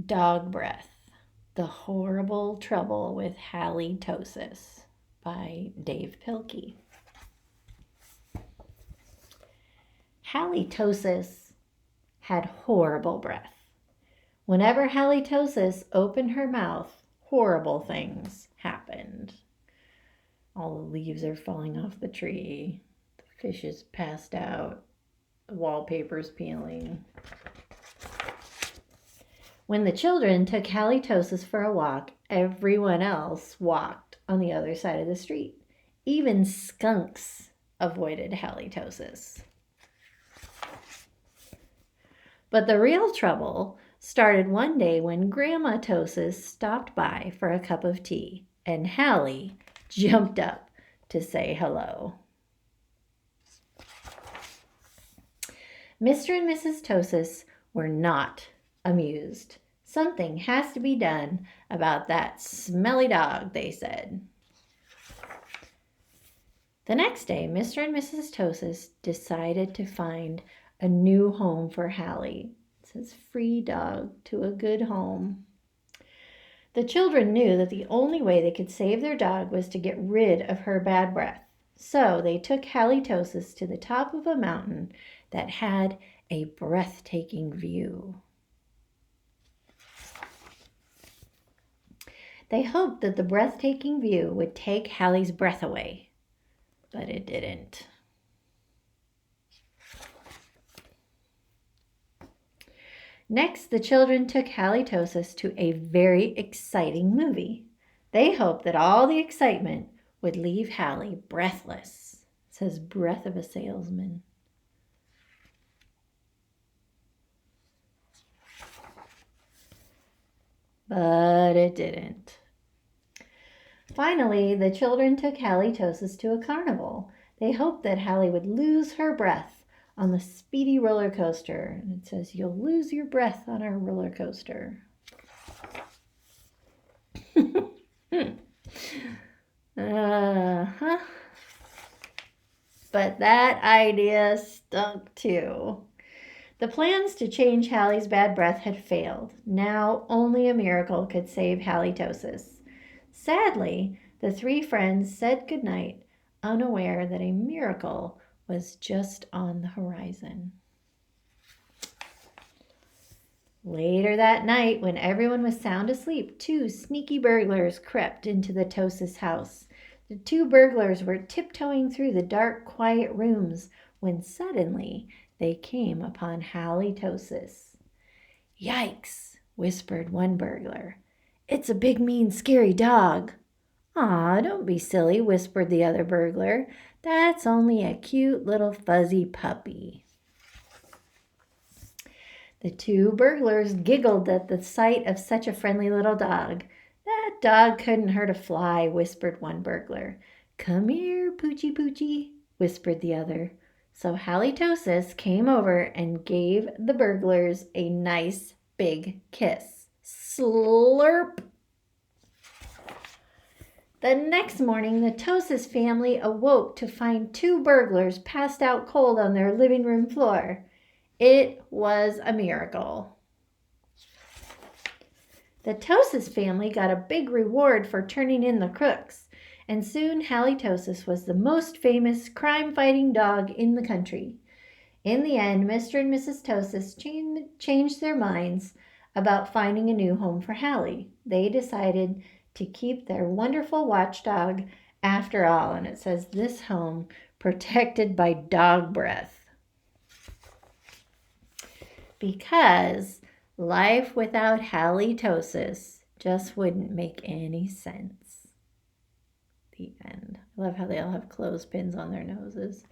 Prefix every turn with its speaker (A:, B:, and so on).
A: Dog Breath, The Horrible Trouble with Hally Tosis by Dav Pilkey. Hally Tosis had horrible breath. Whenever Hally Tosis opened her mouth, horrible things happened. All the leaves are falling off the tree. The fish is passed out. The wallpaper's peeling. When the children took Halitosis for a walk, everyone else walked on the other side of the street. Even skunks avoided Halitosis. But the real trouble started one day when Grandma Tosis stopped by for a cup of tea, and Hally jumped up to say hello. Mr. and Mrs. Tosis were not amused. Something has to be done about that smelly dog, they said. The next day, Mr. and Mrs. Tosis decided to find a new home for Hally. It says, free dog to a good home. The children knew that the only way they could save their dog was to get rid of her bad breath. So they took Halitosis to the top of a mountain that had a breathtaking view. They hoped that the breathtaking view would take Hally's breath away, but it didn't. Next, the children took Halitosis to a very exciting movie. They hoped that all the excitement would leave Hally breathless. It says breath of a salesman. But it didn't. Finally, the children took Halitosis to a carnival. They hoped that Hally would lose her breath on the speedy roller coaster. And it says, you'll lose your breath on our roller coaster. Uh-huh. But that idea stunk too. The plans to change Hally's bad breath had failed. Now only a miracle could save Halitosis. Sadly, the three friends said goodnight, unaware that a miracle was just on the horizon. Later that night, when everyone was sound asleep, two sneaky burglars crept into the Tosis house. The two burglars were tiptoeing through the dark, quiet rooms when suddenly they came upon Halitosis. Yikes, whispered one burglar. It's a big, mean, scary dog. Aw, don't be silly, whispered the other burglar. That's only a cute little fuzzy puppy. The two burglars giggled at the sight of such a friendly little dog. That dog couldn't hurt a fly, whispered one burglar. Come here, Poochie Poochie, whispered the other. So Halitosis came over and gave the burglars a nice big kiss. Slurp! The next morning, the Tosis family awoke to find two burglars passed out cold on their living room floor. It was a miracle. The Tosis family got a big reward for turning in the crooks, and soon Halitosis was the most famous crime-fighting dog in the country. In the end, Mr. and Mrs. Tosis changed their minds about finding a new home for Hally. They decided to keep their wonderful watchdog after all, and it says this home protected by dog breath. Because life without Halitosis just wouldn't make any sense. The end. I love how they all have clothespins on their noses.